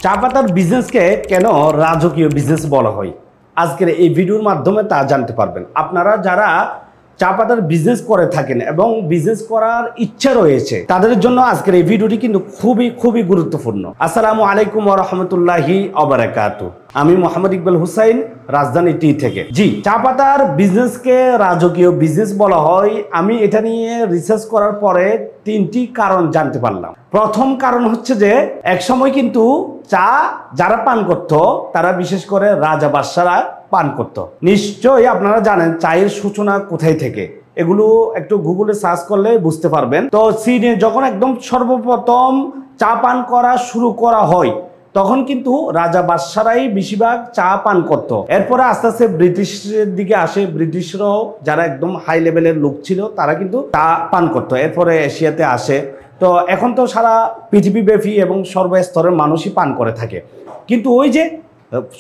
চা পাতার বিজনেসকে কেন রাজকীয় বিজনেস বলা হয় আজকের এই ভিডিওর মাধ্যমে তা জানতে পারবেন। আপনারা যারা চা পাতার বিজনেস করে থাকেন এবং বিজনেস করার ইচ্ছা রয়েছে তাদের জন্য আজকের এই ভিডিওটি কিন্তু খুবই গুরুত্বপূর্ণ। আসসালামু আলাইকুম ওয়া রাহমাতুল্লাহি ওয়া বারাকাতুহু। আমি মোহাম্মদ ইকবাল হুসাইন, রাজধানী টি থেকে। জি, চা পাতার বিজনেসকে রাজকীয় বিজনেস বলা হয়। আমি এটা নিয়ে রিসার্চ করার পরে তিনটি কারণ জানতে পারলাম। প্রথম কারণ হচ্ছে যে একসময় কিন্তু চা যারা পান করত তারা বিশেষ করে রাজা বাদশারা পান করত। নিশ্চয়ই আপনারা জানেন চায়ের সূচনা কোথায় থেকে, এগুলো একটু গুগলে সার্চ করলে বুঝতে পারবেন। তো চীনে যখন একদম সর্বপ্রথম চা পান করা শুরু করা হয় তখন কিন্তু রাজা বাদশারাই বেশিরভাগ চা পান করত। এরপরে আস্তে আস্তে ব্রিটিশের দিকে আসে, ব্রিটিশরাও যারা একদম হাই লেভেলের লোক ছিল তারা কিন্তু চা পান করত। এরপরে এশিয়াতে আসে। তো এখন তো সারা পৃথিবীব্যাপী এবং সর্বস্তরের মানুষই পান করে থাকে। কিন্তু ওই যে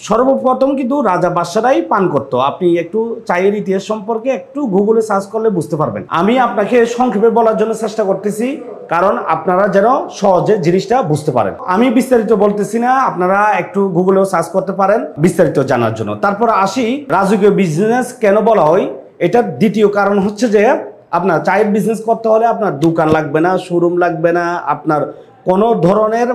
সর্বপ্রথম কিন্তু রাজা বাদশারাই পান করত। আপনি একটু চায়ের ইতিহাস সম্পর্কে একটু গুগলে সার্চ করলে বুঝতে পারবেন। আমি আপনাকে সংক্ষেপে বলার জন্য চেষ্টা করতেছি কারণ আপনারা যেন সহজে জিনিসটা বুঝতে পারেন। আমি বিস্তারিত বলতেছি না, আপনারা একটু গুগলেও সার্চ করতে পারেন বিস্তারিত জানার জন্য। তারপর আসি রাজকীয় বিজনেস কেন বলা হয়। এটার দ্বিতীয় কারণ হচ্ছে যে আপনার চায়ের বিজনেস করতে হলে আপনার দোকান লাগবে না, শোরুম লাগবে না, আপনার কোনো ধরনের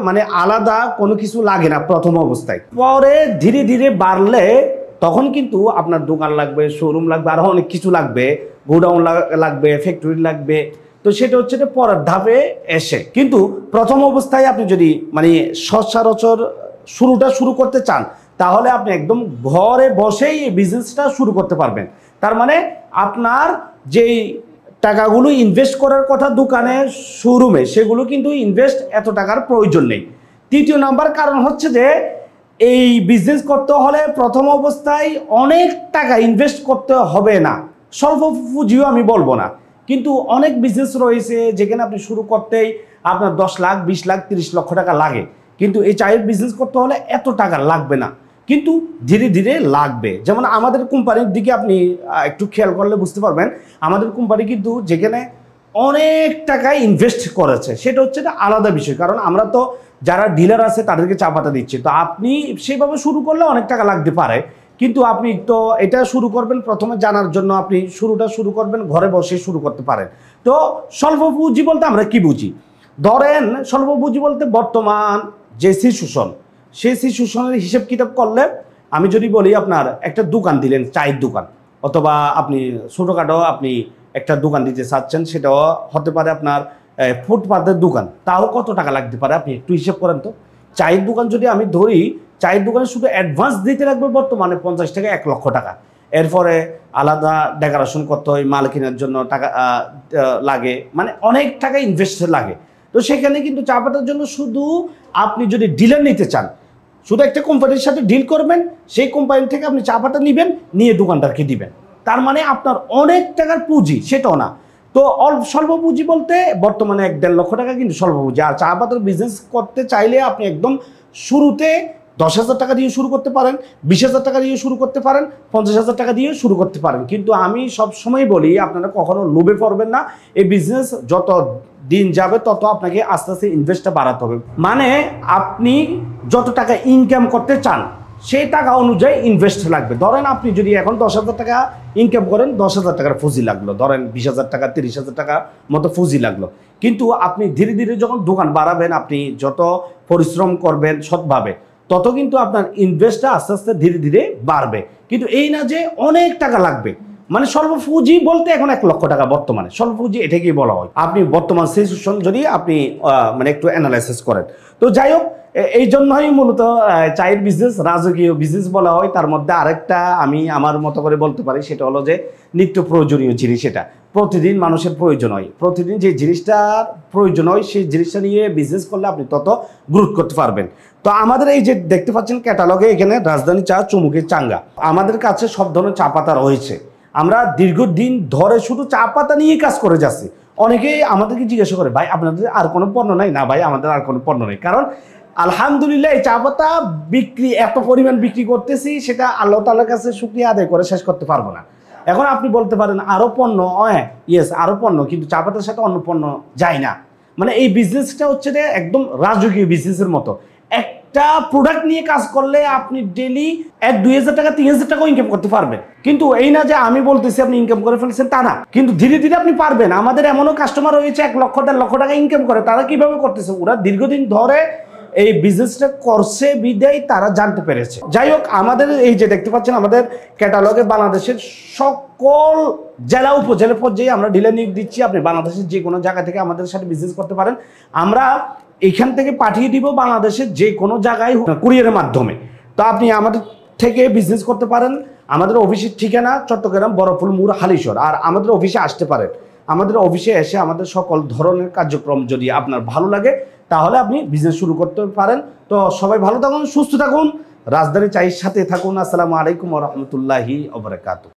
আলাদা কোনো কিছু লাগে না প্রথম অবস্থায়। পরে ধীরে ধীরে বাড়লে তখন কিন্তু আপনার দোকান লাগবে, শোরুম লাগবে, আরো অনেক কিছু লাগবে, গোডাউন লাগবে, ফ্যাক্টরি লাগবে। তো সেটা হচ্ছে যে পরের ধাপে এসে। কিন্তু প্রথম অবস্থায় আপনি যদি সচরাচর শুরুটা শুরু করতে চান তাহলে আপনি একদম ঘরে বসেই এই বিজনেসটা শুরু করতে পারবেন। তার মানে আপনার যেই টাকাগুলো ইনভেস্ট করার কথা দোকানে শোরুমে সেগুলো কিন্তু ইনভেস্ট এত টাকার প্রয়োজন নেই। তৃতীয় নাম্বার কারণ হচ্ছে যে এই বিজনেস করতে হলে প্রথম অবস্থায় অনেক টাকা ইনভেস্ট করতে হবে না। স্বল্প পুঁজিও আমি বলবো না, কিন্তু অনেক বিজনেস রয়েছে যেখানে আপনি শুরু করতেই আপনার 10 লাখ 20 লাখ 30 লক্ষ টাকা লাগে। কিন্তু এই চায়ের বিজনেস করতে হলে এত টাকা লাগবে না, কিন্তু ধীরে ধীরে লাগবে। যেমন আমাদের কোম্পানির দিকে আপনি একটু খেয়াল করলে বুঝতে পারবেন, আমাদের কোম্পানি কিন্তু যেখানে অনেক টাকা ইনভেস্ট করেছে সেটা হচ্ছে একটা আলাদা বিষয়। কারণ আমরা তো যারা ডিলার আছে তাদেরকে চা পাতা দিচ্ছি। তো আপনি সেভাবে শুরু করলে অনেক টাকা লাগতে পারে, কিন্তু আপনি তো এটা শুরু করবেন প্রথমে জানার জন্য, আপনি শুরুটা শুরু করবেন ঘরে বসে শুরু করতে পারেন। তো স্বল্প পুঁজি বলতে আমরা কি বুঝি? ধরেন স্বল্প পুঁজি বলতে বর্তমান যে সিচুয়েশন, সেই সিচুয়েশনের হিসেব কিতাব করলে আমি যদি বলি আপনার একটা দোকান দিলেন, চায়ের দোকান, অথবা আপনি ছোটোখাটো আপনি একটা দোকান দিতে চাচ্ছেন, সেটাও হতে পারে আপনার ফুটপাতের দোকান, তাও কত টাকা লাগতে পারে আপনি একটু হিসেব করেন তো। চায়ের দোকান যদি আমি ধরি, চায়ের দোকানে শুধু অ্যাডভান্স দিতে লাগবে বর্তমানে 50 থেকে 1 লক্ষ টাকা। এরপরে আলাদা ডেকোরেশন করতে হয়, মাল কেনার জন্য টাকা লাগে, অনেক টাকা ইনভেস্ট লাগে। তো সেখানে কিন্তু চা পাতার জন্য শুধু আপনি যদি ডিলার নিতে চান, শুধু একটা কোম্পানির সাথে ডিল করবেন, সেই কোম্পানি থেকে আপনি চা পাতা নিবেন, নিয়ে দোকানদারকে দিবেন। তার মানে আপনার অনেক টাকার পুঁজি সেটাও না। তো স্বল্প পুঁজি বলতে বর্তমানে 1-1.5 লক্ষ টাকা কিন্তু স্বল্প পুঁজি। আর চা পাতার বিজনেস করতে চাইলে আপনি একদম শুরুতে 10,000 টাকা দিয়ে শুরু করতে পারেন, 20,000 টাকা দিয়ে শুরু করতে পারেন, 50,000 টাকা দিয়ে শুরু করতে পারেন। কিন্তু আমি সবসময় বলি আপনারা কখনো লোভে পড়বেন না। এই বিজনেস যত দিন যাবে তত আপনাকে আস্তে আস্তে ইনভেস্টটা বাড়াতে হবে। আপনি যত টাকা ইনকাম করতে চান সেই টাকা অনুযায়ী ইনভেস্ট লাগবে। ধরেন আপনি যদি এখন 10,000 টাকা ইনকাম করেন, 10,000 টাকার পুঁজি লাগলো, ধরেন 20,000 টাকা 30,000 টাকা মতো পুঁজি লাগলো। কিন্তু আপনি ধীরে ধীরে যখন দোকান বাড়াবেন, আপনি যত পরিশ্রম করবেন সৎভাবে, তত কিন্তু আপনার ইনভেস্টটা আস্তে আস্তে ধীরে ধীরে বাড়বে। কিন্তু এই না যে অনেক টাকা লাগবে। স্বল্প পুঁজি বলতে এখন 1 লক্ষ টাকা বর্তমানে স্বল্প পুঁজি, এটাকেই বলা হয়। আপনি বর্তমান সিচুয়েশন যদি আপনি একটু অ্যানালাইসিস করেন। তো যাই হোক, এই জন্যই মূলত চায়ের বিজনেস রাজকীয় বিজনেস বলা হয়। তার মধ্যে আরেকটা আমি আমার মতো করে বলতে পারি, সেটা হলো যে নিত্য প্রয়োজনীয় জিনিস। এটা প্রতিদিন মানুষের প্রয়োজন হয়, প্রতিদিন যে জিনিসটার প্রয়োজন হয় সেই জিনিসটা নিয়ে বিজনেস করলে আপনি তত গ্রোথ করতে পারবেন। তো আমাদের এই যে দেখতে পাচ্ছেন ক্যাটালগে এখানে রাজধানী চা, চুমুকের চাঙ্গা, আমাদের কাছে সব ধরনের চা পাতা রয়েছে। আমরা দীর্ঘদিন ধরে শুধু চা পাতা নিয়ে কাজ করে যাচ্ছি। অনেকেই আমাদেরকে জিজ্ঞাসা করে, ভাই আপনাদের আর কোনো পণ্য নাই? না ভাই, আমাদের আর কোনো পণ্য নেই। কারণ আলহামদুলিল্লাহ এই চা পাতা বিক্রি এত পরিমাণ বিক্রি করতেছি, সেটা আল্লাহ তাআলার কাছে শুকরিয়া আদায় করে শেষ করতে পারবো না। এখন আপনি বলতে পারেন আরো পণ্য, ইয়েস আরো পণ্য, কিন্তু চা পাতার সাথে অন্য পণ্য যায় না। এই বিজনেসটা হচ্ছে যে একদম রাজকীয় বিজনেসের মতো। একটা প্রোডাক্ট নিয়ে কাজ করলে আপনি ডেইলি 1-2 হাজার টাকা 3,000 টাকাও ইনকাম করতে পারবেন। কিন্তু এই না যে আমি বলতেছি আপনি ইনকাম করে ফেলছেন তা না, কিন্তু ধীরে ধীরে আপনি পারবেন। আমাদের এমনও কাস্টমার রয়েছে 1 লক্ষ 1.5 লক্ষ টাকা ইনকাম করে। তারা কিভাবে করতেছে? ওরা দীর্ঘদিন ধরে এই বিজনেসটা করছে বিদায় তারা জানতে পেরেছে। যাই হোক, আমাদের এই যে দেখতে পাচ্ছেন আমাদের ক্যাটালগে বাংলাদেশের সকল জেলা উপজেলা পর্যায়ে আমরা ডিলার নিয়োগ দিচ্ছি। আপনি বাংলাদেশের যে কোনো জায়গা থেকে আমাদের সাথে বিজনেস করতে পারেন। আমরা এখান থেকে পাঠিয়ে দিব বাংলাদেশের যে কোনো জায়গায় কুরিয়ারের মাধ্যমে। তো আপনি আমাদের থেকে বিজনেস করতে পারেন। আমাদের অফিসের ঠিকানা চট্টগ্রাম বড়ফুল মোড় হালিশহর। আর আমাদের অফিসে আসতে পারেন। আমাদের অফিসে এসে আমাদের সকল ধরনের কার্যক্রম যদি আপনার ভালো লাগে তাহলে আপনি বিজনেস শুরু করতে পারেন। তো সবাই ভালো থাকুন, সুস্থ থাকুন, রাজধানী চায়ের সাথে থাকুন। আসসালামু আলাইকুম ওয়া রাহমাতুল্লাহি ওয়া বারাকাতুহু।